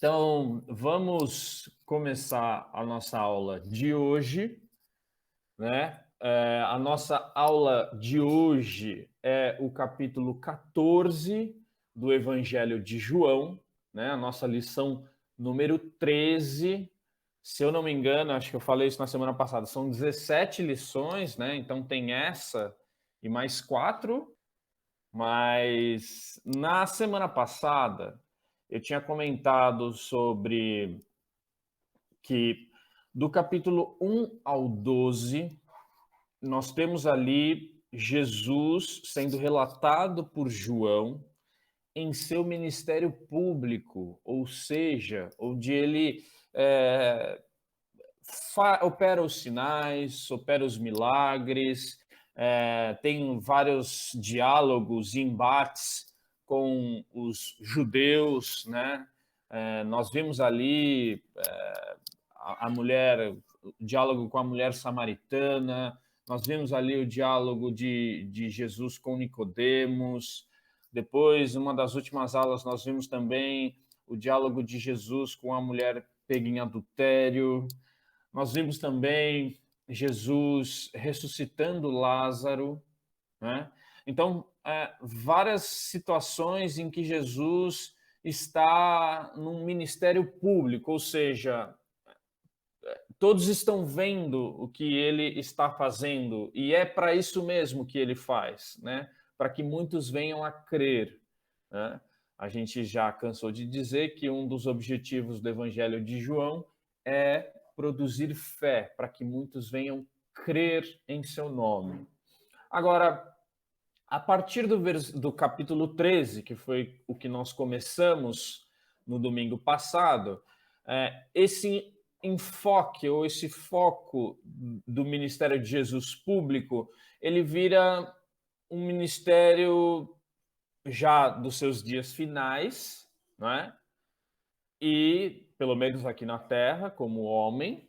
Então, vamos começar a nossa aula de hoje, né? A nossa aula de hoje é o capítulo 14 do Evangelho de João, né? A nossa lição número 13. Se eu não me engano, acho que eu falei isso na semana passada, são 17 lições, né? Então tem essa e mais 4, mas na semana passada eu tinha comentado sobre que do capítulo 1 ao 12, nós temos ali Jesus sendo relatado por João em seu ministério público, ou seja, onde ele opera os sinais, opera os milagres, tem vários diálogos e embates com os judeus, né? Nós vimos ali a mulher, o diálogo com a mulher samaritana, nós vimos ali o diálogo de Jesus com Nicodemos. Depois, uma das últimas aulas, nós vimos também o diálogo de Jesus com a mulher pega em adultério. Nós vimos também Jesus ressuscitando Lázaro, né? Então, várias situações em que Jesus está num ministério público, ou seja, todos estão vendo o que ele está fazendo e é para isso mesmo que ele faz, né? Para que muitos venham a crer, né? A gente já cansou de dizer que um dos objetivos do Evangelho de João é produzir fé, para que muitos venham crer em seu nome. Agora, a partir do capítulo 13, que foi o que nós começamos no domingo passado, esse enfoque ou esse foco do ministério de Jesus público, ele vira um ministério já dos seus dias finais, não é? E, pelo menos aqui na Terra, como homem,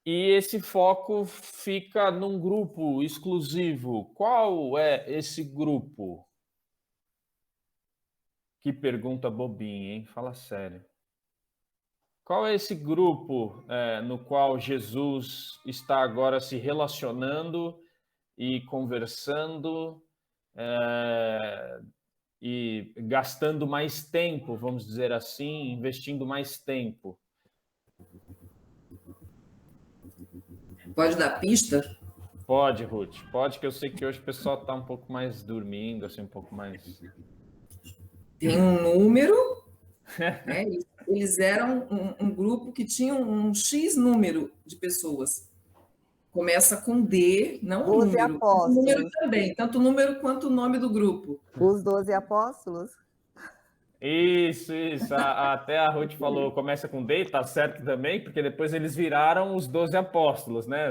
e esse foco fica num grupo exclusivo. Qual é esse grupo? Que pergunta bobinha, hein? Fala sério. Qual é esse grupo no qual Jesus está agora se relacionando e conversando e gastando mais tempo, vamos dizer assim, investindo mais tempo? Pode dar pista? Pode, Ruth. Pode, que eu sei que hoje o pessoal está um pouco mais dormindo, assim, um pouco mais... Tem um número, né? Eles eram um grupo que tinha um X número de pessoas. Começa com D, não o 12 número. O número apóstolos. também, tanto o número quanto o nome do grupo. Os 12 apóstolos? Isso. Até a Ruth falou, começa com D, tá certo também, porque depois eles viraram os 12 apóstolos, né?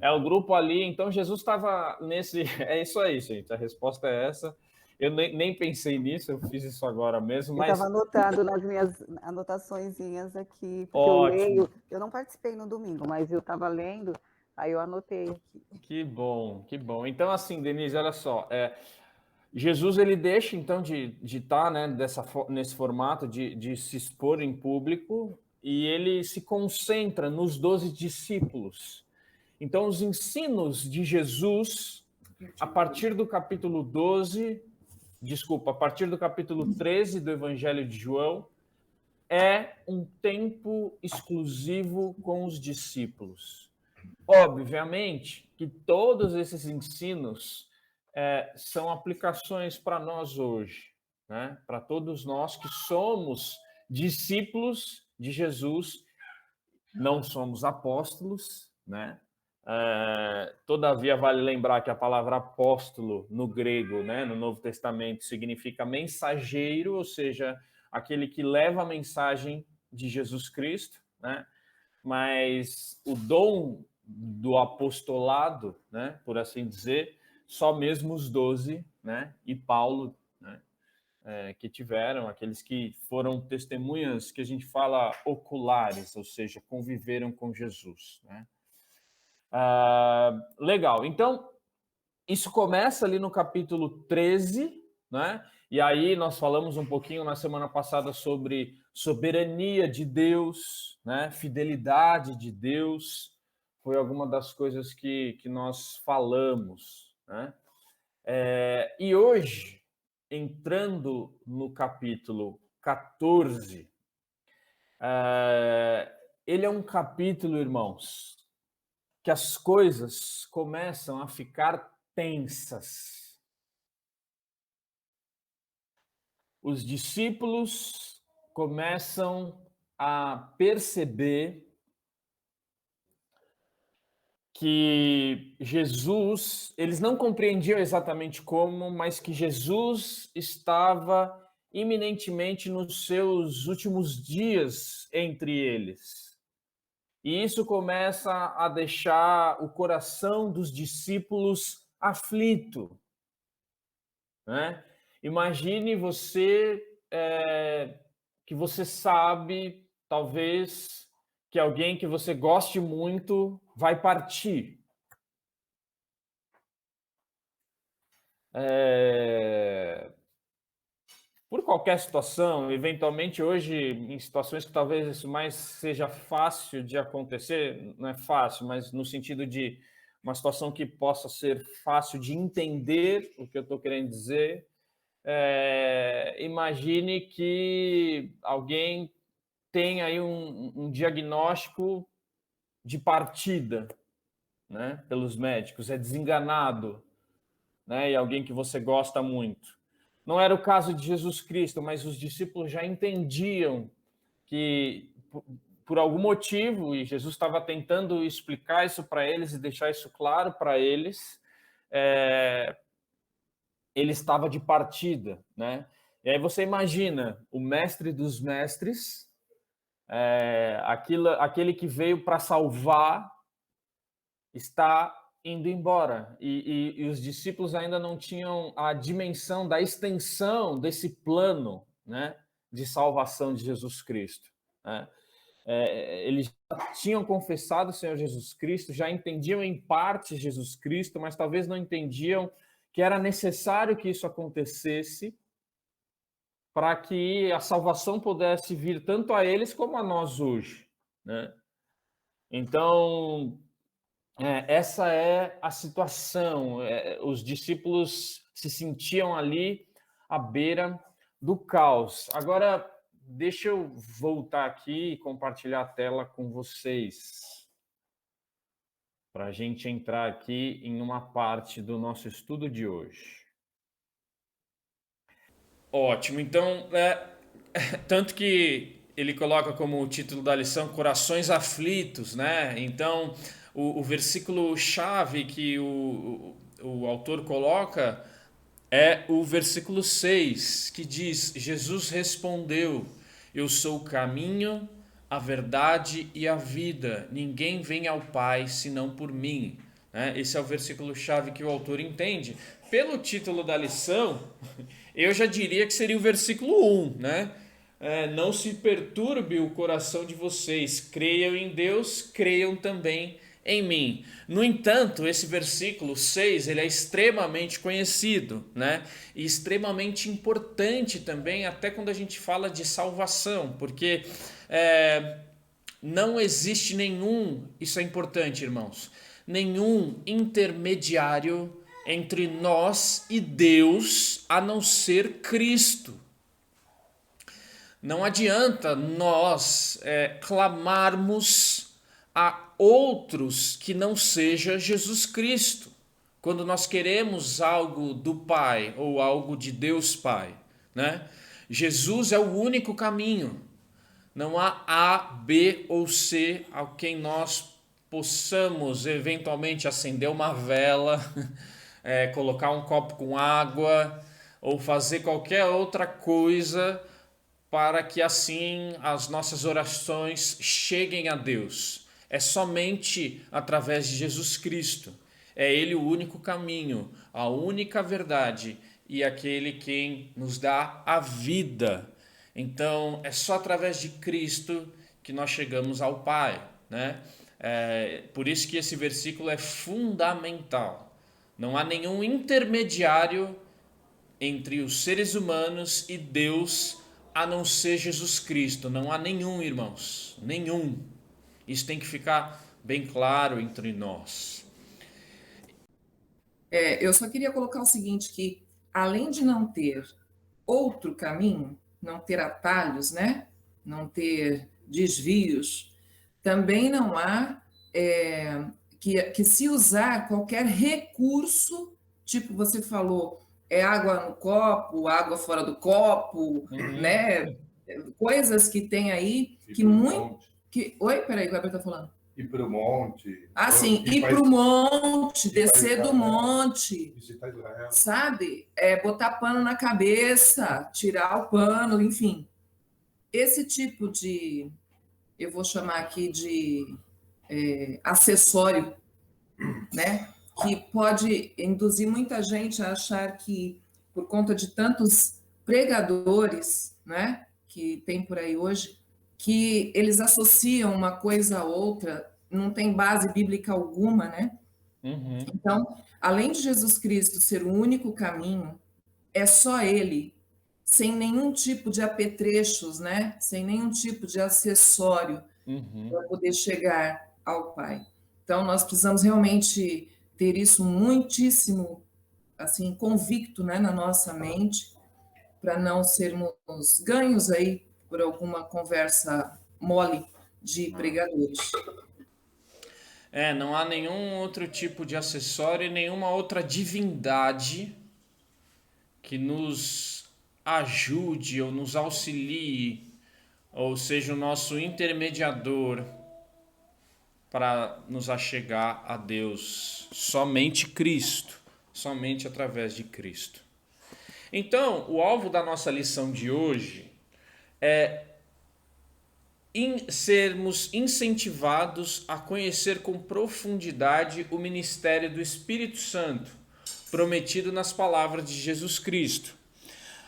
É o grupo ali, então Jesus estava nesse... É isso aí, gente, a resposta é essa. Eu nem pensei nisso, eu fiz isso agora mesmo, Eu mas... estava anotando nas minhas anotaçõezinhas aqui, porque Ótimo. eu leio, eu não participei no domingo, mas eu estava lendo, aí eu anotei aqui. Que bom, que bom. Então, assim, Denise, olha só, Jesus, ele deixa, então, de estar, né, nesse formato de se expor em público e ele se concentra nos 12 discípulos. Então, os ensinos de Jesus, a partir do capítulo 13 do Evangelho de João, é um tempo exclusivo com os discípulos. Obviamente que todos esses ensinos são aplicações para nós hoje, né? Para todos nós que somos discípulos de Jesus, não somos apóstolos, né? Todavia, vale lembrar que a palavra apóstolo no grego, né, no Novo Testamento, significa mensageiro, ou seja, aquele que leva a mensagem de Jesus Cristo, né? Mas o dom do apostolado, né, por assim dizer, só mesmo os 12, né, e Paulo, né, que tiveram, aqueles que foram testemunhas que a gente fala oculares, ou seja, conviveram com Jesus, né? Legal, então isso começa ali no capítulo 13, né? E aí nós falamos um pouquinho na semana passada sobre soberania de Deus, né? Fidelidade de Deus, foi alguma das coisas que nós falamos, né? E hoje, entrando no capítulo 14, ele é um capítulo, irmãos, que as coisas começam a ficar tensas. Os discípulos começam a perceber que Jesus, eles não compreendiam exatamente como, mas que Jesus estava iminentemente nos seus últimos dias entre eles. E isso começa a deixar o coração dos discípulos aflito, né? Imagine você que você sabe, talvez, que alguém que você goste muito vai partir. Por qualquer situação, eventualmente hoje, em situações que talvez isso mais seja fácil de acontecer, não é fácil, mas no sentido de uma situação que possa ser fácil de entender o que eu estou querendo dizer. Imagine que alguém tem aí um diagnóstico de partida, né, pelos médicos, é desenganado, né, e alguém que você gosta muito. Não era o caso de Jesus Cristo, mas os discípulos já entendiam que, por algum motivo, e Jesus estava tentando explicar isso para eles e deixar isso claro para eles, ele estava de partida, né? E aí você imagina o mestre dos mestres, aquele que veio para salvar, está indo embora. E os discípulos ainda não tinham a dimensão da extensão desse plano, né, de salvação de Jesus Cristo, né? Eles já tinham confessado o Senhor Jesus Cristo, já entendiam em parte Jesus Cristo, mas talvez não entendiam que era necessário que isso acontecesse para que a salvação pudesse vir tanto a eles como a nós hoje, né? Então, essa é a situação. Os discípulos se sentiam ali à beira do caos. Agora, deixa eu voltar aqui e compartilhar a tela com vocês, para a gente entrar aqui em uma parte do nosso estudo de hoje. Ótimo. Então, tanto que ele coloca como título da lição Corações Aflitos, né? Então, o versículo-chave que o autor coloca é o versículo 6, que diz: Jesus respondeu, eu sou o caminho, a verdade e a vida. Ninguém vem ao Pai senão por mim. Esse é o versículo-chave que o autor entende. Pelo título da lição, eu já diria que seria o versículo 1, né? Não se perturbe o coração de vocês, creiam em Deus, creiam também em mim. No entanto, esse versículo 6, ele é extremamente conhecido, né? E extremamente importante também, até quando a gente fala de salvação, porque não existe nenhum, isso é importante, irmãos, nenhum intermediário entre nós e Deus, a não ser Cristo. Não adianta nós clamarmos a outros que não seja Jesus Cristo, quando nós queremos algo do Pai ou algo de Deus Pai, né? Jesus é o único caminho. Não há A, B ou C a quem nós possamos eventualmente acender uma vela, colocar um copo com água ou fazer qualquer outra coisa para que assim as nossas orações cheguem a Deus. É somente através de Jesus Cristo. É Ele o único caminho, a única verdade e aquele quem nos dá a vida. Então, é só através de Cristo que nós chegamos ao Pai, né? Por isso que esse versículo é fundamental. Não há nenhum intermediário entre os seres humanos e Deus, a não ser Jesus Cristo. Não há nenhum, irmãos, nenhum. Isso tem que ficar bem claro entre nós. Eu só queria colocar o seguinte, que além de não ter outro caminho, não ter atalhos, né? Não ter desvios, também não há que se usar qualquer recurso, tipo você falou, água no copo, água fora do copo, né? Coisas que tem aí que muito. Oi, peraí, o Gabriel está falando. Ir para o monte. Ah, sim, ir para o monte, descer do monte, visitar Israel. sabe? Botar pano na cabeça, tirar o pano, enfim. Esse tipo de, eu vou chamar aqui de acessório, né? Que pode induzir muita gente a achar que, por conta de tantos pregadores, né? Que tem por aí hoje, que eles associam uma coisa a outra, não tem base bíblica alguma, né? Então, além de Jesus Cristo ser o único caminho, é só ele, sem nenhum tipo de apetrechos, né? Sem nenhum tipo de acessório para poder chegar ao Pai. Então, nós precisamos realmente ter isso muitíssimo assim convicto, né, na nossa mente, para não sermos ganhos aí por alguma conversa mole de pregadores. Não há nenhum outro tipo de acessório e nenhuma outra divindade que nos ajude ou nos auxilie, ou seja, o nosso intermediador para nos achegar a Deus. Somente Cristo, somente através de Cristo. Então, o alvo da nossa lição de hoje é sermos incentivados a conhecer com profundidade o ministério do Espírito Santo, prometido nas palavras de Jesus Cristo.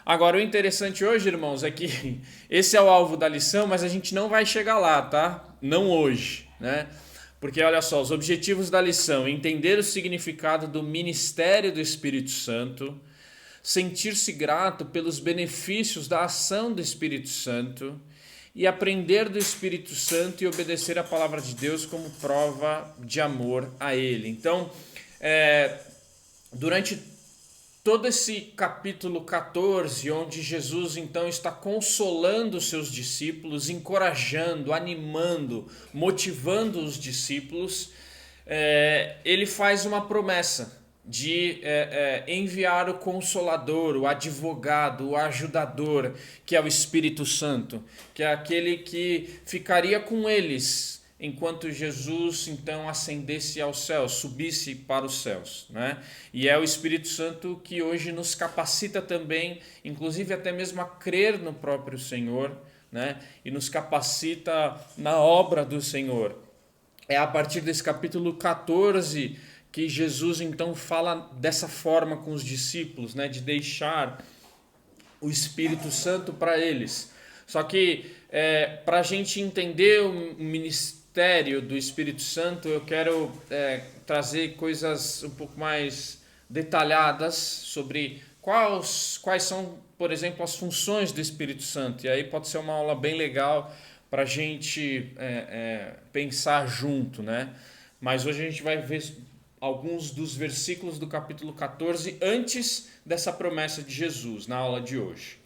Agora, o interessante hoje, irmãos, é que esse é o alvo da lição, mas a gente não vai chegar lá, tá? Não hoje, né? Porque, olha só, os objetivos da lição: entender o significado do ministério do Espírito Santo, sentir-se grato pelos benefícios da ação do Espírito Santo e aprender do Espírito Santo e obedecer a palavra de Deus como prova de amor a Ele. Então, durante todo esse capítulo 14, onde Jesus então está consolando os seus discípulos, encorajando, animando, motivando os discípulos, ele faz uma promessa de enviar o Consolador, o advogado, o ajudador, que é o Espírito Santo, que é aquele que ficaria com eles enquanto Jesus então ascendesse aos céus, subisse para os céus, né? E é o Espírito Santo que hoje nos capacita também, inclusive até mesmo a crer no próprio Senhor, né? E nos capacita na obra do Senhor. É a partir desse capítulo 14 que Jesus então fala dessa forma com os discípulos, né, de deixar o Espírito Santo para eles. Só que para a gente entender o ministério do Espírito Santo, eu quero trazer coisas um pouco mais detalhadas sobre quais são, por exemplo, as funções do Espírito Santo. E aí pode ser uma aula bem legal para a gente pensar junto, né? Mas hoje a gente vai ver alguns dos versículos do capítulo 14 antes dessa promessa de Jesus, na aula de hoje.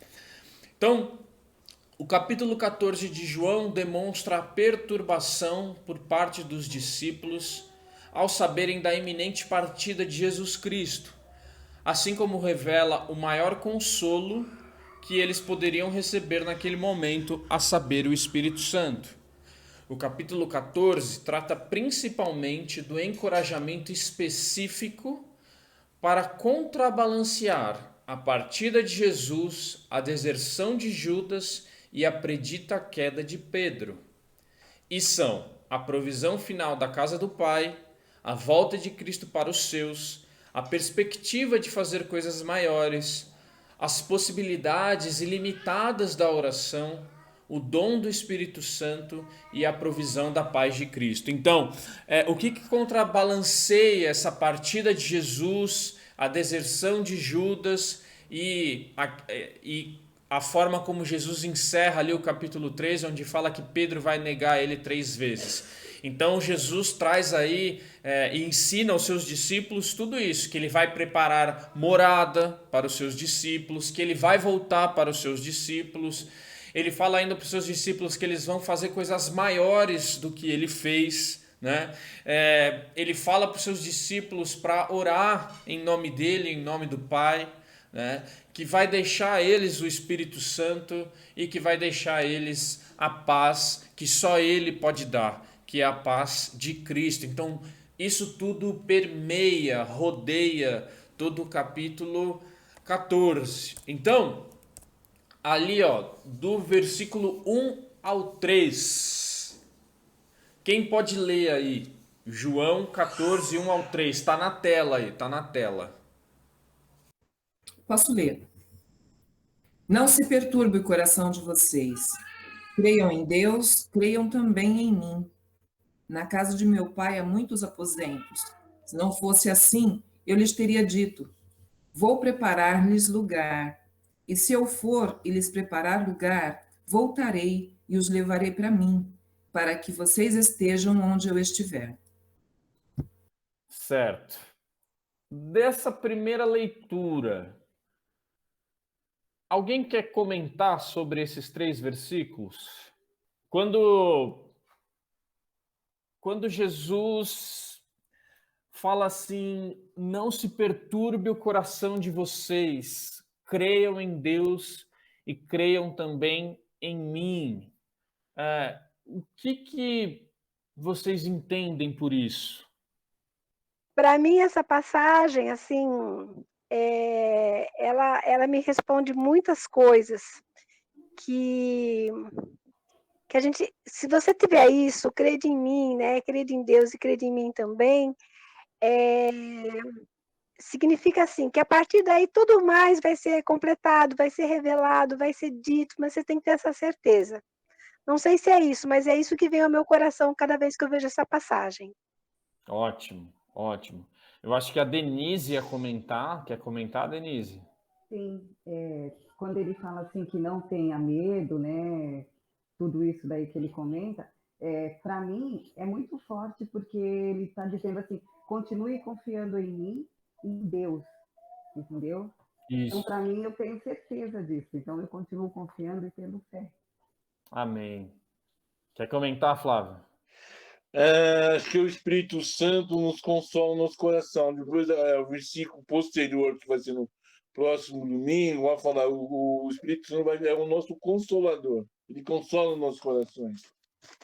Então, o capítulo 14 de João demonstra a perturbação por parte dos discípulos ao saberem da iminente partida de Jesus Cristo, assim como revela o maior consolo que eles poderiam receber naquele momento, a saber, o Espírito Santo. O capítulo 14 trata principalmente do encorajamento específico para contrabalancear a partida de Jesus, a deserção de Judas e a predita queda de Pedro. E são a provisão final da casa do Pai, a volta de Cristo para os seus, a perspectiva de fazer coisas maiores, as possibilidades ilimitadas da oração, o dom do Espírito Santo e a provisão da paz de Cristo. Então, o que contrabalanceia essa partida de Jesus, a deserção de Judas e a forma como Jesus encerra ali o capítulo 3, onde fala que Pedro vai negar ele 3 vezes. Então Jesus traz aí e ensina aos seus discípulos tudo isso, que ele vai preparar morada para os seus discípulos, que ele vai voltar para os seus discípulos. Ele fala ainda para os seus discípulos que eles vão fazer coisas maiores do que ele fez, né? Ele fala para os seus discípulos para orar em nome dele, em nome do Pai, né? Que vai deixar a eles o Espírito Santo e que vai deixar a eles a paz que só ele pode dar, que é a paz de Cristo. Então, isso tudo permeia, rodeia todo o capítulo 14. Então, ali, ó, do versículo 1 ao 3. Quem pode ler aí? João 14, 1 ao 3. Está na tela aí, está na tela. Posso ler? Não se perturbe o coração de vocês. Creiam em Deus, creiam também em mim. Na casa de meu pai há muitos aposentos. Se não fosse assim, eu lhes teria dito: vou preparar-lhes lugar. E se eu for e lhes preparar lugar, voltarei e os levarei para mim, para que vocês estejam onde eu estiver. Certo. Dessa primeira leitura, alguém quer comentar sobre esses 3 versículos? Quando Jesus fala assim, não se perturbe o coração de vocês, creiam em Deus e creiam também em mim. O que vocês entendem por isso? Para mim, essa passagem, assim, ela me responde muitas coisas que a gente, se você tiver isso, crede em mim, né? Crede em Deus e crede em mim também, significa assim que a partir daí tudo mais vai ser completado, vai ser revelado, vai ser dito, mas você tem que ter essa certeza. Não sei se é isso, mas é isso que vem ao meu coração cada vez que eu vejo essa passagem. Ótimo, ótimo. Eu acho que a Denise ia comentar. Quer comentar, Denise? Sim, quando ele fala assim que não tenha medo, né? Tudo isso daí que ele comenta, para mim é muito forte, porque ele está dizendo assim, continue confiando em mim, em Deus, entendeu? Então, Isso. para mim, eu tenho certeza disso. Então, eu continuo confiando e tendo fé. Amém. Quer comentar, Flávio? Acho que o Espírito Santo nos consola no nosso coração. Depois, o versículo posterior, que vai ser no próximo domingo, vai falar: o Espírito Santo é o nosso consolador. Ele consola os nossos corações.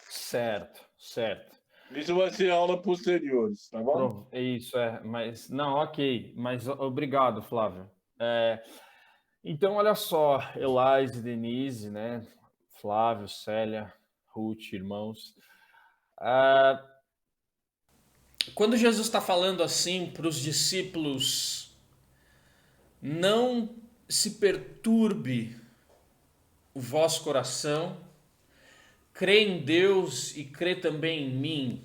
Certo, certo. Isso vai ser aula posteriores, tá bom? Isso, mas não, ok, mas obrigado, Flávio. Então, olha só, Elaise, Denise, né? Flávio, Célia, Ruth, irmãos. Quando Jesus está falando assim para os discípulos, não se perturbe o vosso coração, crê em Deus e crê também em mim.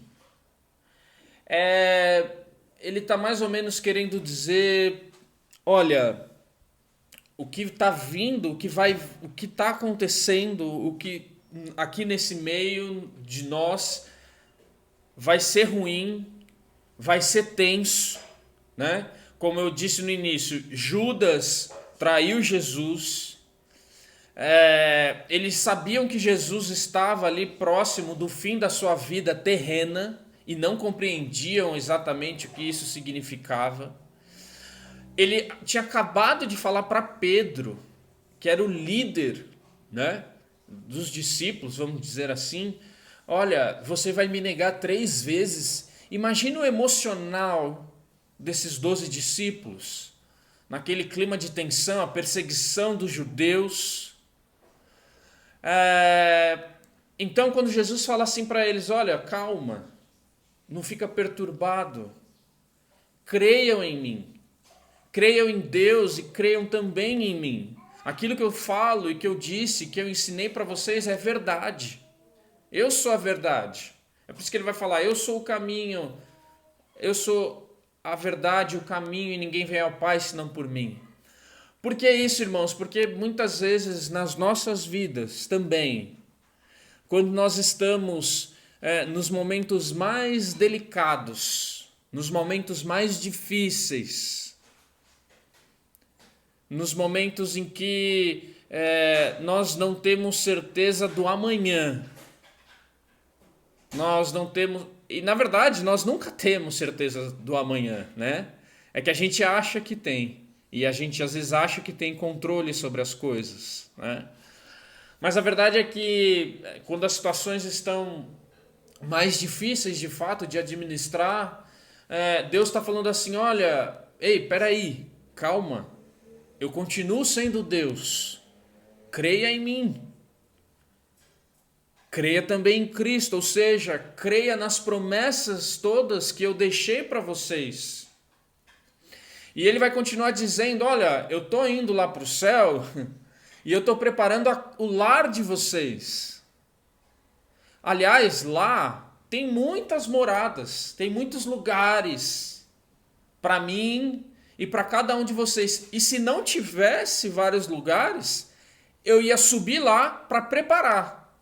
Ele está mais ou menos querendo dizer, olha, o que está vindo, o que está acontecendo, o que aqui nesse meio de nós vai ser ruim, vai ser tenso, né? Como eu disse no início, Judas traiu Jesus. Eles sabiam que Jesus estava ali próximo do fim da sua vida terrena e não compreendiam exatamente o que isso significava. Ele tinha acabado de falar para Pedro, que era o líder, né, dos discípulos, vamos dizer assim, olha, você vai me negar 3 vezes. Imagina o emocional desses 12 discípulos, naquele clima de tensão, a perseguição dos judeus. Então, quando Jesus fala assim para eles, olha, calma, não fica perturbado, creiam em mim, creiam em Deus e creiam também em mim. Aquilo que eu falo e que eu disse, que eu ensinei para vocês é verdade. Eu sou a verdade. É por isso que ele vai falar, eu sou o caminho, eu sou a verdade, o caminho, e ninguém vem ao Pai senão por mim. Por que isso, irmãos? Porque muitas vezes nas nossas vidas também, quando nós estamos nos momentos mais delicados, nos momentos mais difíceis, nos momentos em que nós não temos certeza do amanhã, nós não temos, e na verdade nós nunca temos certeza do amanhã, né? É que a gente acha que tem, e a gente às vezes acha que tem controle sobre as coisas, né? Mas a verdade é que quando as situações estão mais difíceis de fato de administrar, Deus está falando assim, olha, ei, peraí, calma, eu continuo sendo Deus, creia em mim. Creia também em Cristo, ou seja, creia nas promessas todas que eu deixei para vocês. E ele vai continuar dizendo, olha, eu estou indo lá para o céu e eu estou preparando o lar de vocês. Aliás, lá tem muitas moradas, tem muitos lugares para mim e para cada um de vocês. E se não tivesse vários lugares, eu ia subir lá para preparar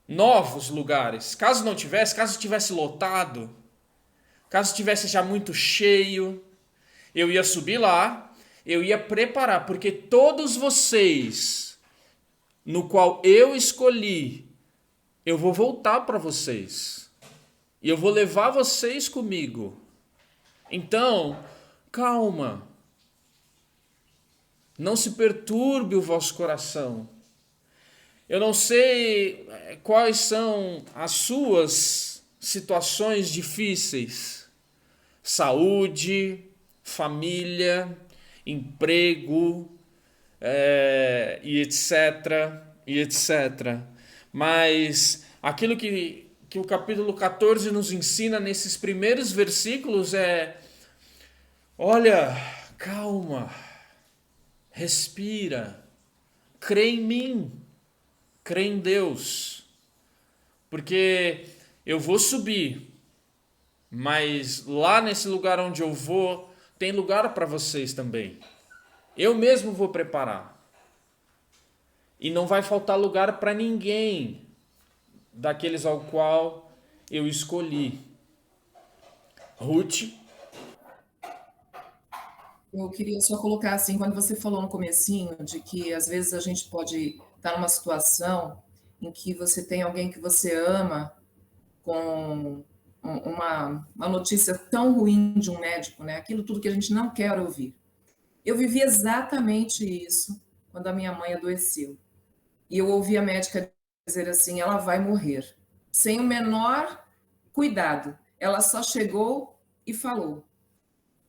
novos lugares. Caso não tivesse, caso estivesse lotado, caso estivesse já muito cheio, eu ia subir lá, eu ia preparar, porque todos vocês, no qual eu escolhi, eu vou voltar para vocês. E eu vou levar vocês comigo. Então, calma. Não se perturbe o vosso coração. Eu não sei quais são as suas situações difíceis. Saúde, família, emprego, e etc, e etc. Mas aquilo que o capítulo 14 nos ensina nesses primeiros versículos olha, calma, respira, crê em mim. Crê em Deus, porque eu vou subir, mas lá nesse lugar onde eu vou, tem lugar para vocês também. Eu mesmo vou preparar. E não vai faltar lugar para ninguém daqueles ao qual eu escolhi. Ruth? Eu queria só colocar assim, quando você falou no comecinho de que às vezes a gente pode estar numa situação em que você tem alguém que você ama com uma notícia tão ruim de um médico, né? Aquilo tudo que a gente não quer ouvir. Eu vivi exatamente isso quando a minha mãe adoeceu. E eu ouvi a médica dizer assim, ela vai morrer. Sem o menor cuidado. Ela só chegou e falou.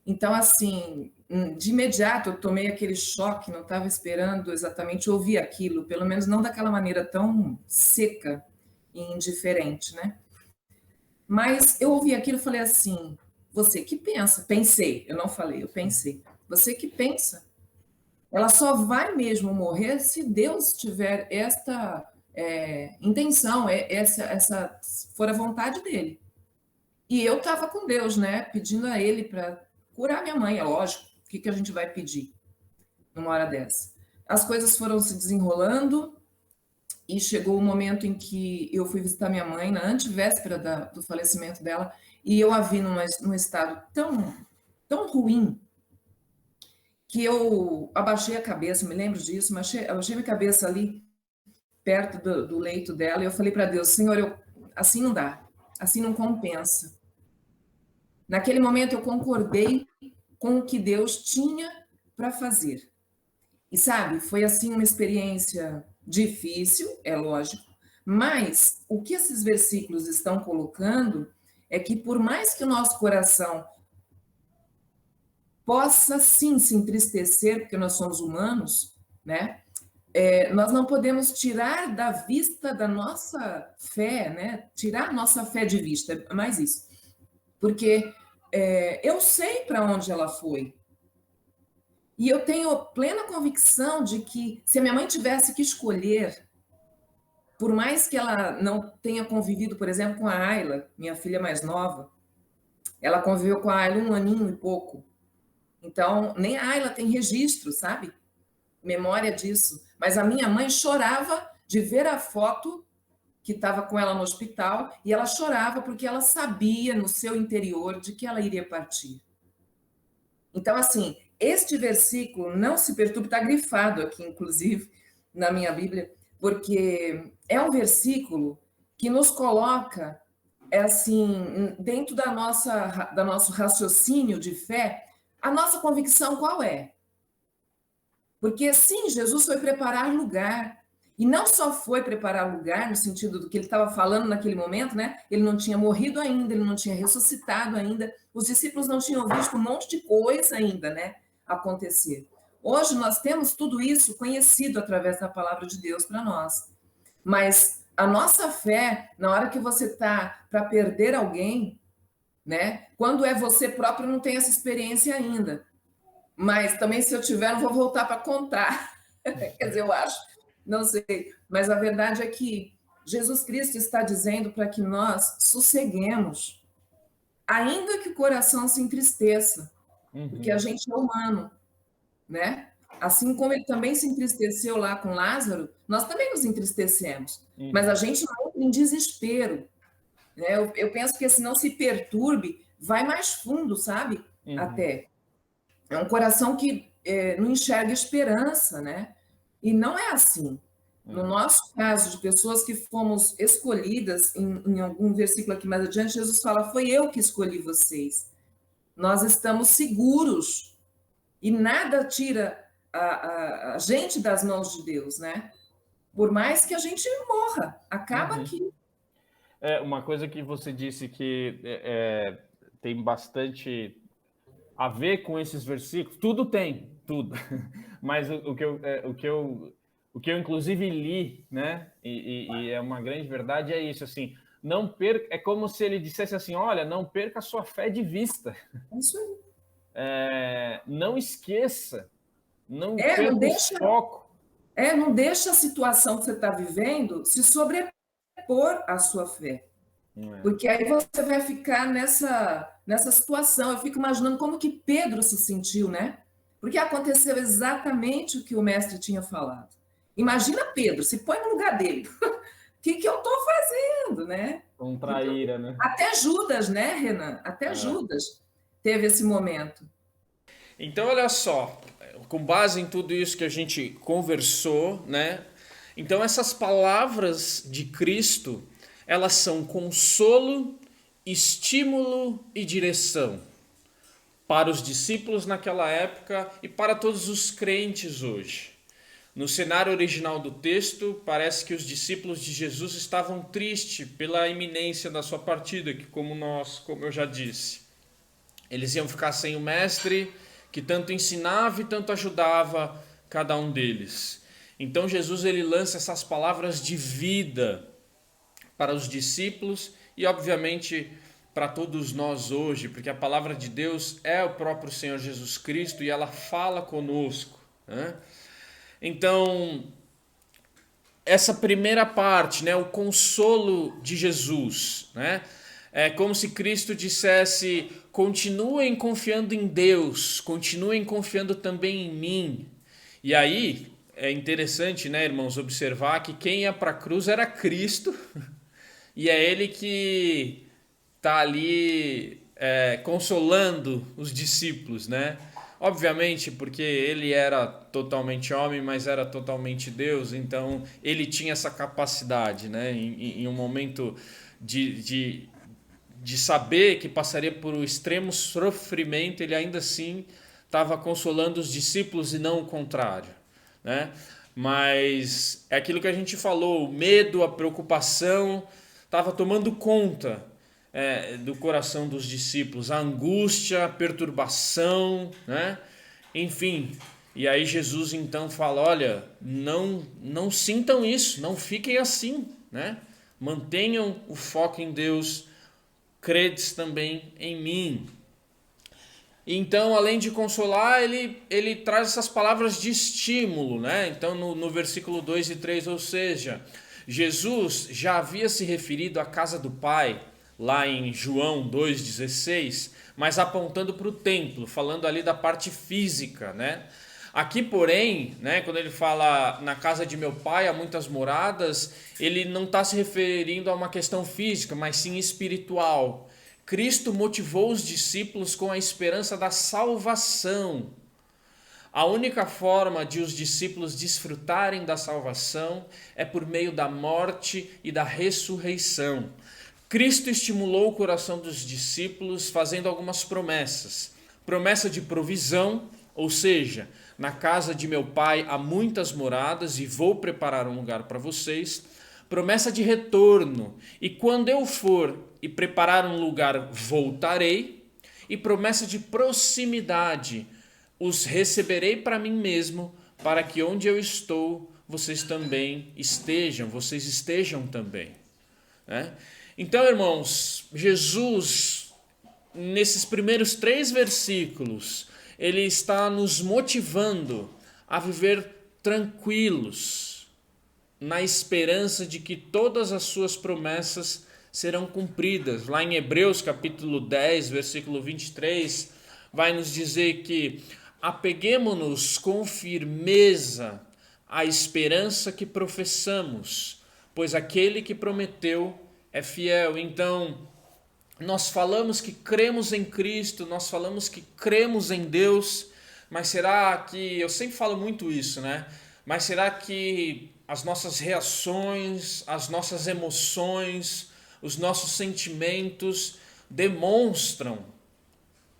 Então, assim, de imediato eu tomei aquele choque, não estava esperando exatamente ouvir aquilo, pelo menos não daquela maneira tão seca e indiferente, né? Mas eu ouvi aquilo e falei assim, você que pensa, pensei, eu não falei, eu pensei, você que pensa, ela só vai mesmo morrer se Deus tiver esta intenção, essa for a vontade dele. E eu estava com Deus, né, pedindo a ele para curar minha mãe, é lógico, o que a gente vai pedir numa hora dessa? As coisas foram se desenrolando e chegou o momento em que eu fui visitar minha mãe, na antevéspera do falecimento dela, e eu a vi num estado tão ruim que eu abaixei a cabeça, me lembro disso, mas abaixei minha cabeça ali perto do leito dela e eu falei para Deus, Senhor, assim não dá, assim não compensa. Naquele momento eu concordei com o que Deus tinha para fazer. E sabe, foi assim uma experiência difícil, é lógico, mas o que esses versículos estão colocando é que por mais que o nosso coração possa sim se entristecer, porque nós somos humanos, né? Nós não podemos tirar da vista da nossa fé, né? Tirar nossa fé de vista, é mais isso. Porque eu sei para onde ela foi. E eu tenho plena convicção de que se a minha mãe tivesse que escolher, por mais que ela não tenha convivido, por exemplo, com a Ayla, minha filha mais nova, ela conviveu com a Ayla 1 aninho e pouco. Então, nem a Ayla tem registro, sabe? memória disso, mas a minha mãe chorava de ver a foto que estava com ela no hospital, e ela chorava porque ela sabia no seu interior de que ela iria partir. Então, assim, este versículo, não se perturbe, está grifado aqui, inclusive, na minha Bíblia, porque é um versículo que nos coloca, assim, dentro do nosso raciocínio de fé, a nossa convicção qual é? Porque, sim, Jesus foi preparar lugar. E não só foi preparar lugar, no sentido do que ele estava falando naquele momento, né? Ele não tinha morrido ainda, ele não tinha ressuscitado ainda, os discípulos não tinham visto um monte de coisa ainda, né, acontecer. Hoje nós temos tudo isso conhecido através da palavra de Deus para nós. Mas a nossa fé, na hora que você está para perder alguém, né? Quando é você próprio, não tem essa experiência ainda. Mas também, se eu tiver, não vou voltar para contar. Quer dizer, eu acho, não sei. Mas a verdade é que Jesus Cristo está dizendo para que nós sosseguemos, ainda que o coração se entristeça, porque a gente é humano, né? Assim como ele também se entristeceu lá com Lázaro, nós também nos entristecemos. Mas a gente não entra em desespero, né? Eu penso que se não se perturbe, vai mais fundo, sabe? Até. É um coração que não enxerga esperança, né? E não é assim. No nosso caso, de pessoas que fomos escolhidas, em algum versículo aqui mais adiante, Jesus fala, foi eu que escolhi vocês. Nós estamos seguros e nada tira a gente das mãos de Deus, né? Por mais que a gente morra, acaba aqui. Uma coisa que você disse que tem bastante a ver com esses versículos, tudo tem, tudo. Mas o que eu inclusive li, né? E é uma grande verdade, é isso, assim, não perca, é como se ele dissesse assim, olha, não perca a sua fé de vista. É isso aí. Não esqueça, não perca o foco. Não deixa a situação que você está vivendo se sobrepor à sua fé. Porque aí você vai ficar nessa situação. Eu fico imaginando como que Pedro se sentiu, né? Porque aconteceu exatamente o que o mestre tinha falado. Imagina Pedro, se põe no lugar dele. O que eu estou fazendo, né? Com traíra, né? Até Judas, né, Renan? Até Judas teve esse momento. Então, olha só, com base em tudo isso que a gente conversou, né? Então, essas palavras de Cristo, elas são consolo, estímulo e direção para os discípulos naquela época e para todos os crentes hoje. No cenário original do texto, parece que os discípulos de Jesus estavam tristes pela iminência da sua partida, que como eu já disse, eles iam ficar sem o mestre, que tanto ensinava e tanto ajudava cada um deles. Então Jesus ele lança essas palavras de vida para os discípulos e obviamente para todos nós hoje, porque a palavra de Deus é o próprio Senhor Jesus Cristo e ela fala conosco, né? Então, essa primeira parte, né, o consolo de Jesus, né? É como se Cristo dissesse, continuem confiando em Deus, continuem confiando também em mim. E aí, é interessante, né, irmãos, observar que quem ia para a cruz era Cristo, e é Ele que está ali consolando os discípulos, né? Obviamente, porque Ele era totalmente homem, mas era totalmente Deus, então Ele tinha essa capacidade, né? Em um momento de saber que passaria por um extremo sofrimento, Ele ainda assim estava consolando os discípulos e não o contrário, né? Mas é aquilo que a gente falou, o medo, a preocupação estava tomando conta do coração dos discípulos, a angústia, a perturbação, né? Enfim, e aí Jesus então fala, olha, não sintam isso, não fiquem assim, né? Mantenham o foco em Deus, credes também em mim. Então, além de consolar, ele traz essas palavras de estímulo, né? Então, no versículo 2 e 3, ou seja, Jesus já havia se referido à casa do Pai, lá em João 2,16, mas apontando para o templo, falando ali da parte física, né? Aqui, porém, né, quando ele fala na casa de meu pai há muitas moradas, ele não está se referindo a uma questão física, mas sim espiritual. Cristo motivou os discípulos com a esperança da salvação. A única forma de os discípulos desfrutarem da salvação é por meio da morte e da ressurreição. Cristo estimulou o coração dos discípulos fazendo algumas promessas. Promessa de provisão, ou seja, na casa de meu pai há muitas moradas e vou preparar um lugar para vocês. Promessa de retorno, e quando eu for e preparar um lugar, voltarei. E promessa de proximidade, os receberei para mim mesmo, para que onde eu estou, vocês estejam também. Né? Então, irmãos, Jesus, nesses primeiros 3 versículos, ele está nos motivando a viver tranquilos, na esperança de que todas as suas promessas serão cumpridas. Lá em Hebreus capítulo 10, versículo 23, vai nos dizer que apeguemo-nos com firmeza à esperança que professamos, pois aquele que prometeu é fiel. Então, nós falamos que cremos em Cristo, nós falamos que cremos em Deus, mas será que, eu sempre falo muito isso, né? Mas será que as nossas reações, as nossas emoções, os nossos sentimentos demonstram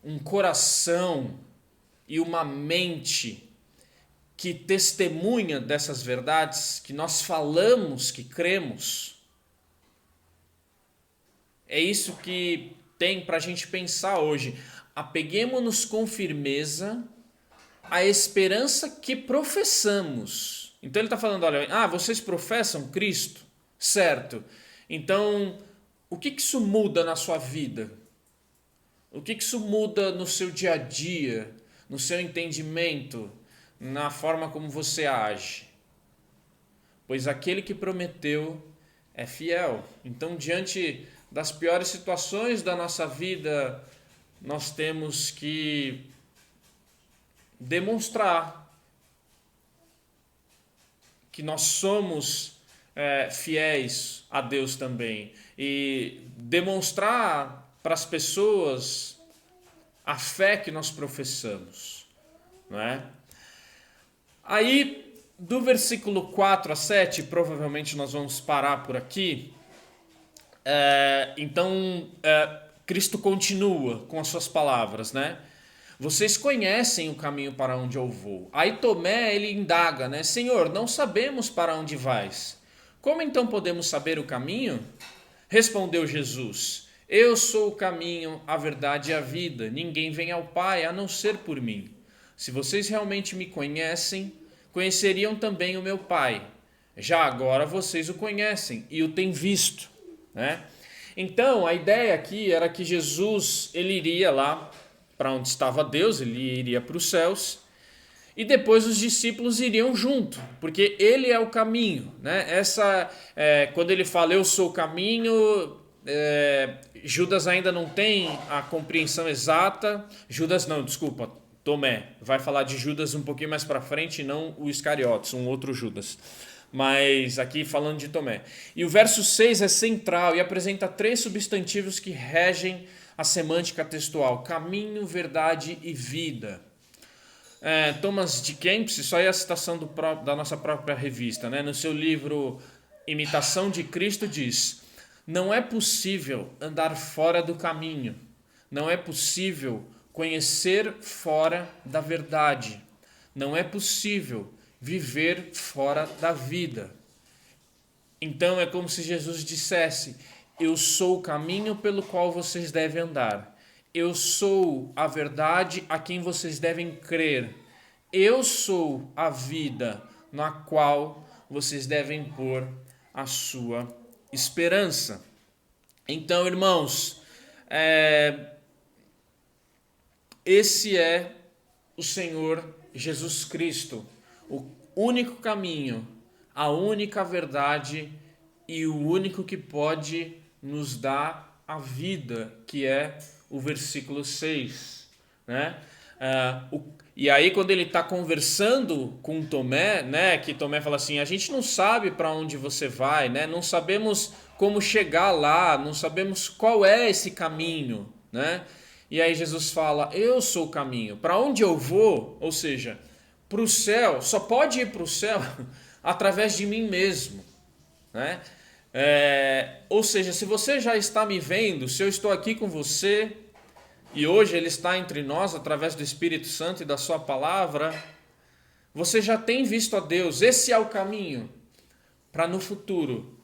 um coração e uma mente que testemunha dessas verdades que nós falamos que cremos? É isso que tem para a gente pensar hoje. Apeguemo-nos com firmeza à esperança que professamos. Então ele está falando, olha, vocês professam Cristo? Certo. Então, o que isso muda na sua vida? O que isso muda no seu dia a dia, no seu entendimento, na forma como você age? Pois aquele que prometeu é fiel. Então, diante das piores situações da nossa vida, nós temos que demonstrar que nós somos fiéis a Deus também, e demonstrar para as pessoas a fé que nós professamos, não é? Aí, do versículo 4 a 7, provavelmente nós vamos parar por aqui. Então, Cristo continua com as suas palavras, né? Vocês conhecem o caminho para onde eu vou. Aí Tomé, ele indaga, né? Senhor, não sabemos para onde vais. Como então podemos saber o caminho? Respondeu Jesus, eu sou o caminho, a verdade e a vida. Ninguém vem ao Pai a não ser por mim. Se vocês realmente me conhecem, conheceriam também o meu Pai. Já agora vocês o conhecem e o têm visto, né? Então, a ideia aqui era que Jesus, ele iria lá para onde estava Deus, ele iria para os céus, e depois os discípulos iriam junto, porque ele é o caminho, né? Quando ele fala eu sou o caminho, Judas ainda não tem a compreensão exata. Tomé vai falar de Judas um pouquinho mais para frente, não o Iscariotes, um outro Judas. Mas aqui falando de Tomé. E o verso 6 é central e apresenta 3 substantivos que regem a semântica textual: caminho, verdade e vida. Thomas de Kempis, isso aí é a citação da nossa própria revista, né? No seu livro Imitação de Cristo diz: não é possível andar fora do caminho, não é possível conhecer fora da verdade, não é possível viver fora da vida. Então é como se Jesus dissesse: eu sou o caminho pelo qual vocês devem andar. Eu sou a verdade a quem vocês devem crer. Eu sou a vida na qual vocês devem pôr a sua esperança. Então, irmãos, esse é o Senhor Jesus Cristo, o único caminho, a única verdade e o único que pode nos dar a vida, que é o versículo 6, né? E aí, quando ele está conversando com Tomé, né, que Tomé fala assim, a gente não sabe para onde você vai, né, não sabemos como chegar lá, não sabemos qual é esse caminho, né? E aí Jesus fala, eu sou o caminho. Para onde eu vou, ou seja, para o céu, só pode ir para o céu através de mim mesmo, né? Ou seja, se você já está me vendo, se eu estou aqui com você e hoje Ele está entre nós através do Espírito Santo e da sua palavra, você já tem visto a Deus. Esse é o caminho para no futuro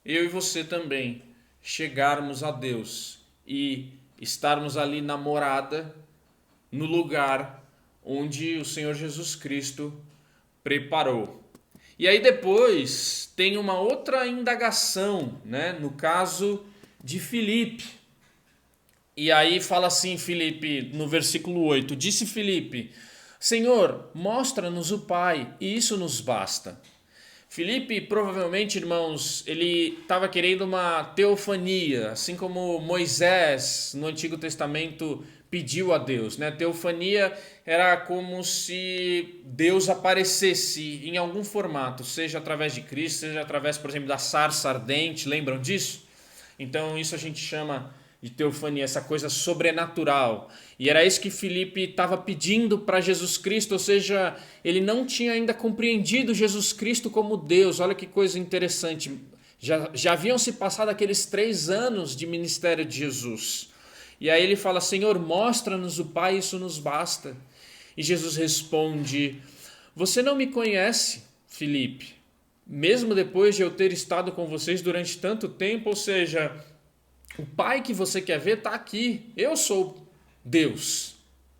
eu e você também chegarmos a Deus e estarmos ali na morada, no lugar onde o Senhor Jesus Cristo preparou. E aí depois tem uma outra indagação, né? No caso de Filipe. E aí fala assim, Filipe, no versículo 8, disse Filipe, Senhor, mostra-nos o Pai, e isso nos basta. Filipe, provavelmente, irmãos, ele estava querendo uma teofania, assim como Moisés, no Antigo Testamento, pediu a Deus, né? Teofania era como se Deus aparecesse em algum formato, seja através de Cristo, seja através, por exemplo, da sarça ardente, lembram disso? Então isso a gente chama de teofania, essa coisa sobrenatural. E era isso que Filipe estava pedindo para Jesus Cristo, ou seja, ele não tinha ainda compreendido Jesus Cristo como Deus. Olha que coisa interessante. Já haviam se passado aqueles 3 anos de ministério de Jesus. E aí ele fala, Senhor, mostra-nos o Pai, isso nos basta. E Jesus responde, você não me conhece, Filipe, mesmo depois de eu ter estado com vocês durante tanto tempo, ou seja, o Pai que você quer ver está aqui, eu sou Deus.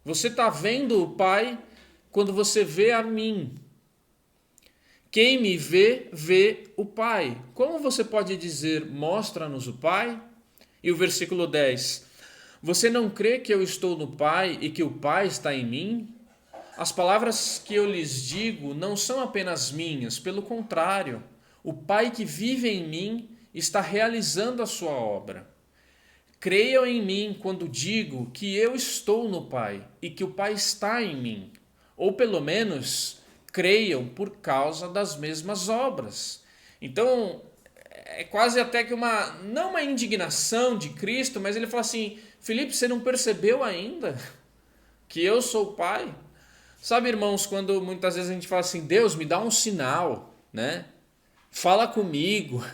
Você está vendo o Pai quando você vê a mim. Quem me vê, vê o Pai. Como você pode dizer, mostra-nos o Pai? E o versículo 10, você não crê que eu estou no Pai e que o Pai está em mim? As palavras que eu lhes digo não são apenas minhas, pelo contrário, o Pai que vive em mim está realizando a sua obra. Creiam em mim quando digo que eu estou no Pai e que o Pai está em mim. Ou pelo menos, creiam por causa das mesmas obras. Então, é quase até que não uma indignação de Cristo, mas ele fala assim, Filipe, você não percebeu ainda que eu sou o Pai? Sabe, irmãos, quando muitas vezes a gente fala assim, Deus, me dá um sinal, né? Fala comigo,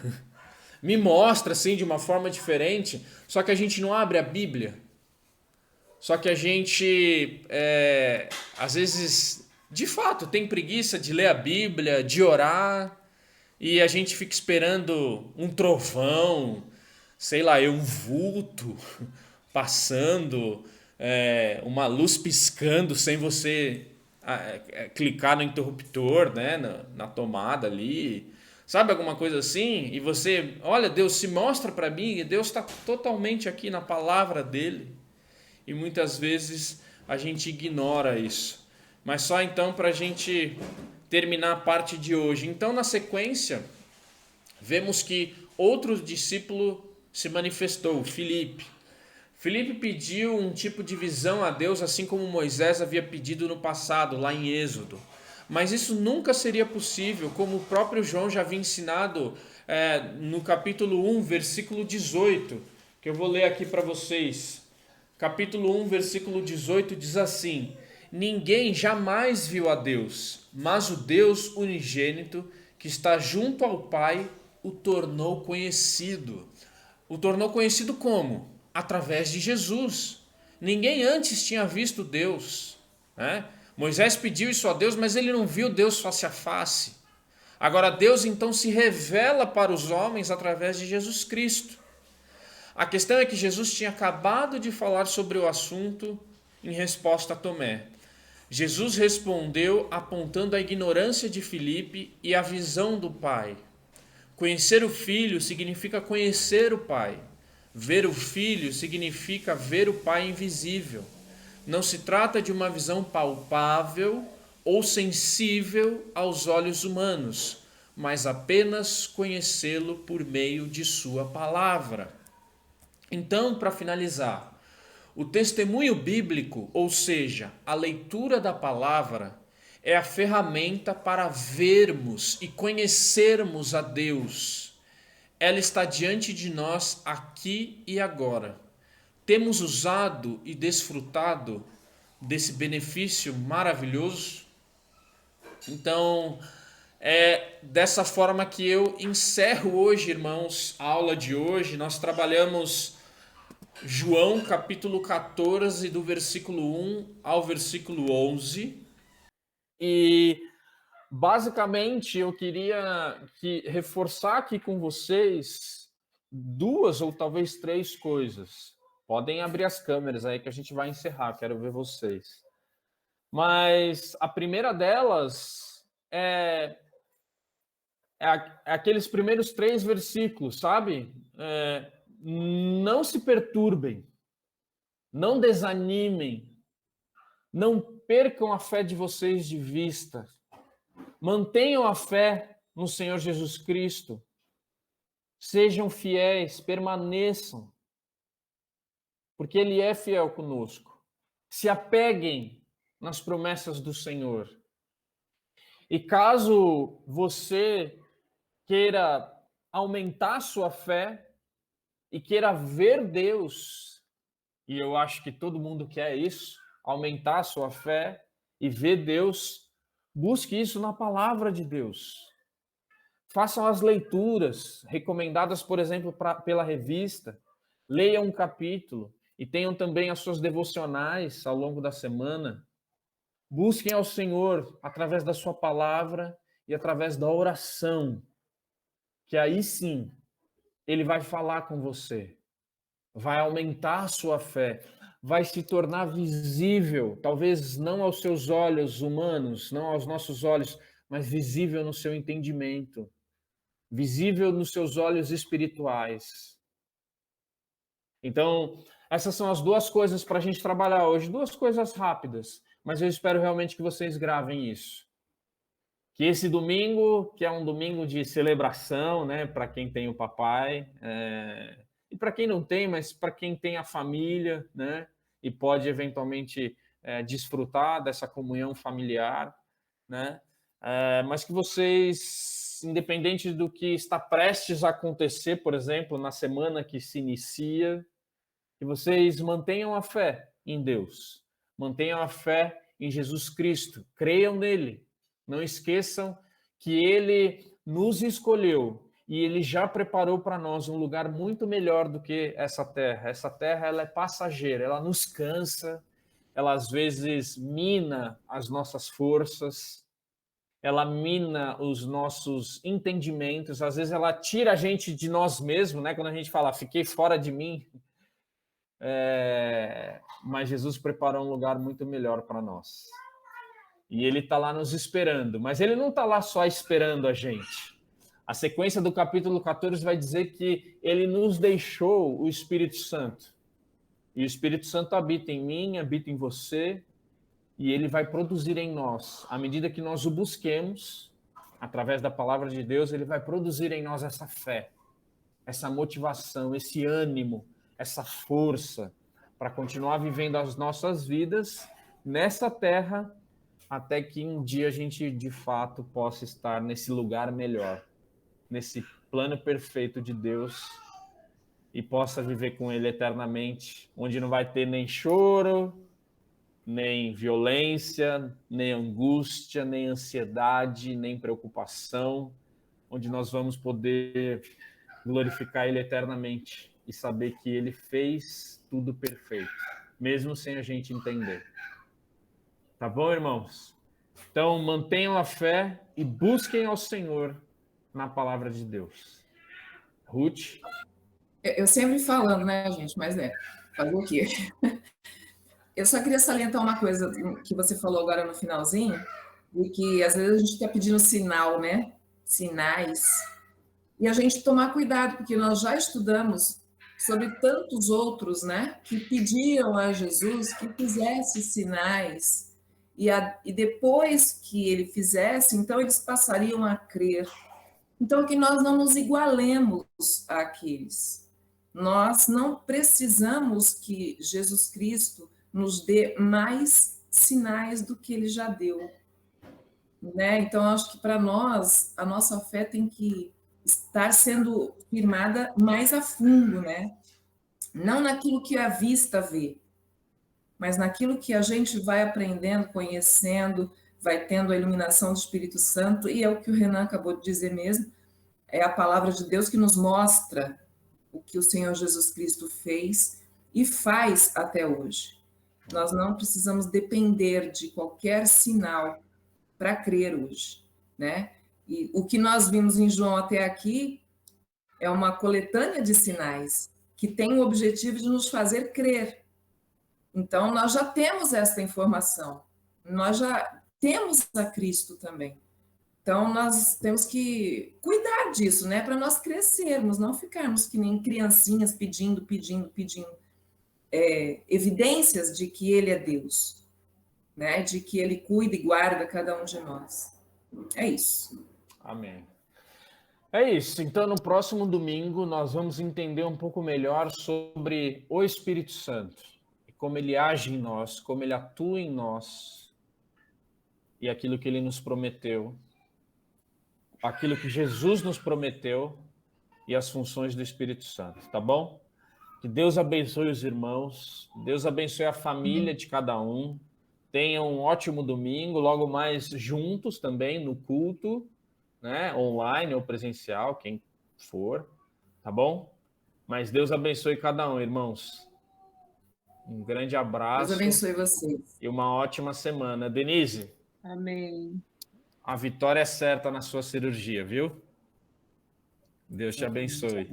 me mostra assim de uma forma diferente, só que a gente não abre a Bíblia. Só que a gente, às vezes, de fato, tem preguiça de ler a Bíblia, de orar, e a gente fica esperando um trovão, sei lá, um vulto passando, uma luz piscando sem você clicar no interruptor, né, na tomada ali, sabe, alguma coisa assim, e você, olha, Deus se mostra para mim, e Deus está totalmente aqui na palavra dele, e muitas vezes a gente ignora isso. Mas só então para a gente terminar a parte de hoje. Então, na sequência, vemos que outro discípulo se manifestou, Filipe. Filipe pediu um tipo de visão a Deus, assim como Moisés havia pedido no passado, lá em Êxodo. Mas isso nunca seria possível, como o próprio João já havia ensinado no capítulo 1, versículo 18, que eu vou ler aqui para vocês. Capítulo 1, versículo 18 diz assim, ninguém jamais viu a Deus, mas o Deus unigênito, que está junto ao Pai, o tornou conhecido. O tornou conhecido como? Através de Jesus. Ninguém antes tinha visto Deus, né? Moisés pediu isso a Deus, mas ele não viu Deus face a face. Agora Deus então se revela para os homens através de Jesus Cristo. A questão é que Jesus tinha acabado de falar sobre o assunto em resposta a Tomé. Jesus respondeu apontando a ignorância de Filipe e a visão do Pai. Conhecer o Filho significa conhecer o Pai. Ver o Filho significa ver o Pai invisível. Não se trata de uma visão palpável ou sensível aos olhos humanos, mas apenas conhecê-lo por meio de sua palavra. Então, para finalizar, O testemunho bíblico, ou seja, a leitura da palavra, é a ferramenta para vermos e conhecermos a Deus. Ela está diante de nós aqui e agora. Temos usado e desfrutado desse benefício maravilhoso? Então, é dessa forma que eu encerro hoje, irmãos, a aula de hoje. Nós trabalhamos João capítulo 14, do versículo 1 ao versículo 11. E basicamente eu queria reforçar aqui com vocês 2 ou talvez 3 coisas. Podem abrir as câmeras aí que a gente vai encerrar, quero ver vocês. Mas a primeira delas é aqueles primeiros 3 versículos, sabe? Não se perturbem, não desanimem, não percam a fé de vocês de vista. Mantenham a fé no Senhor Jesus Cristo. Sejam fiéis, permaneçam, porque Ele é fiel conosco. Se apeguem nas promessas do Senhor. E caso você queira aumentar sua fé e queira ver Deus, e eu acho que todo mundo quer isso, aumentar a sua fé e ver Deus, busque isso na palavra de Deus. Façam as leituras recomendadas, por exemplo, pela revista. Leiam um capítulo e tenham também as suas devocionais ao longo da semana. Busquem ao Senhor através da sua palavra e através da oração, que aí sim Ele vai falar com você, vai aumentar a sua fé, vai se tornar visível, talvez não aos seus olhos humanos, não aos nossos olhos, mas visível no seu entendimento, visível nos seus olhos espirituais. Então, essas são as 2 coisas para a gente trabalhar hoje, 2 coisas rápidas, mas eu espero realmente que vocês gravem isso. Que esse domingo, que é um domingo de celebração, né, para quem tem o papai, e para quem não tem, mas para quem tem a família, né, e pode eventualmente desfrutar dessa comunhão familiar, né, mas que vocês, independente do que está prestes a acontecer, por exemplo, na semana que se inicia, que vocês mantenham a fé em Deus, mantenham a fé em Jesus Cristo, creiam nele. Não esqueçam que Ele nos escolheu e Ele já preparou para nós um lugar muito melhor do que essa terra. Essa terra ela é passageira, ela nos cansa, ela às vezes mina as nossas forças, ela mina os nossos entendimentos, às vezes ela tira a gente de nós mesmos, né? Quando a gente fala, fiquei fora de mim. Mas Jesus preparou um lugar muito melhor para nós. E Ele está lá nos esperando, mas Ele não está lá só esperando a gente. A sequência do capítulo 14 vai dizer que Ele nos deixou o Espírito Santo. E o Espírito Santo habita em mim, habita em você, e Ele vai produzir em nós. À medida que nós o busquemos, através da palavra de Deus, Ele vai produzir em nós essa fé, essa motivação, esse ânimo, essa força para continuar vivendo as nossas vidas nessa terra, até que um dia a gente, de fato, possa estar nesse lugar melhor, nesse plano perfeito de Deus, e possa viver com Ele eternamente, onde não vai ter nem choro, nem violência, nem angústia, nem ansiedade, nem preocupação, onde nós vamos poder glorificar Ele eternamente e saber que Ele fez tudo perfeito, mesmo sem a gente entender. Tá bom, irmãos? Então, mantenham a fé e busquem ao Senhor na palavra de Deus. Ruth? Eu sempre falando, né, gente? Mas fazer o quê? Eu só queria salientar uma coisa que você falou agora no finalzinho, de que às vezes a gente está pedindo sinal, né? Sinais. E a gente tomar cuidado, porque nós já estudamos sobre tantos outros, né? Que pediam a Jesus que fizesse sinais. E depois que ele fizesse, então eles passariam a crer. Então, que nós não nos igualemos àqueles. Nós não precisamos que Jesus Cristo nos dê mais sinais do que ele já deu, né? Então, acho que para nós, a nossa fé tem que estar sendo firmada mais a fundo, né? Não naquilo que a vista vê, mas naquilo que a gente vai aprendendo, conhecendo, vai tendo a iluminação do Espírito Santo, e é o que o Renan acabou de dizer mesmo, é a palavra de Deus que nos mostra o que o Senhor Jesus Cristo fez e faz até hoje. Nós não precisamos depender de qualquer sinal para crer hoje, né? E o que nós vimos em João até aqui é uma coletânea de sinais que tem o objetivo de nos fazer crer. Então, nós já temos essa informação, nós já temos a Cristo também. Então, nós temos que cuidar disso, né? Para nós crescermos, não ficarmos que nem criancinhas pedindo evidências de que Ele é Deus, né? De que Ele cuida e guarda cada um de nós. É isso. Amém. É isso. Então, no próximo domingo, nós vamos entender um pouco melhor sobre o Espírito Santo, como ele age em nós, como ele atua em nós e aquilo que ele nos prometeu, aquilo que Jesus nos prometeu e as funções do Espírito Santo, tá bom? Que Deus abençoe os irmãos, Deus abençoe a família de cada um. Tenham um ótimo domingo, logo mais juntos também no culto, né? Online ou presencial, quem for, tá bom? Mas Deus abençoe cada um, irmãos. Um grande abraço. Deus abençoe vocês. E uma ótima semana. Denise. Amém. A vitória é certa na sua cirurgia, viu? Deus te abençoe.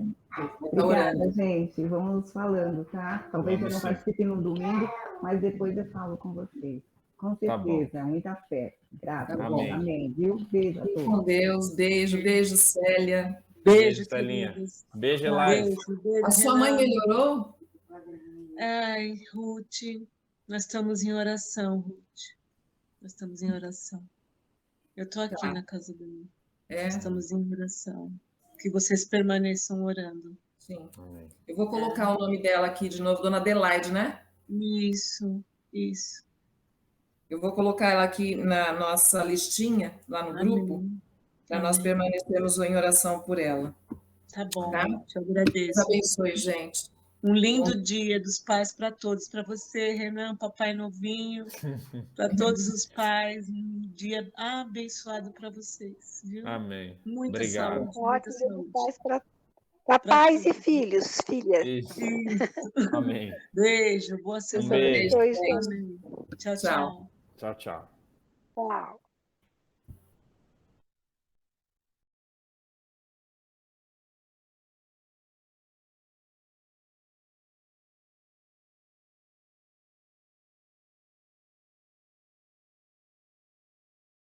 Obrigada, gente. Vamos falando, tá? Talvez Vamos eu não participe no domingo, mas depois eu falo com vocês. Com certeza, muita fé. Graças. Tá bom. Amém. Viu? Beijo a Fique todos. com Deus. Beijo, Célia. Beijo, Telinha. Beijo, Elaine. Beijo, A sua mãe melhorou? Ai, Ruth, nós estamos em oração, Ruth. Nós estamos em oração. Eu estou aqui na casa dele. Estamos em oração. Que vocês permaneçam orando. Sim. Eu vou colocar o nome dela aqui de novo, Dona Adelaide, né? Isso. Eu vou colocar ela aqui na nossa listinha, lá no grupo, para nós permanecermos em oração por ela. Tá bom, Tá? te agradeço. Deus abençoe, gente. Um lindo dia dos pais para todos, para você, Renan, papai novinho, para todos os pais, um dia abençoado para vocês, viu? Amém. Muita Obrigado. saúde, muita Ótimo dia dos saúde. pais para pais e filhos, filhas. Isso. Amém. Beijo, boa semana. beijo. Beijo, gente. Amém. Tchau, tchau. Tchau, tchau. Tchau.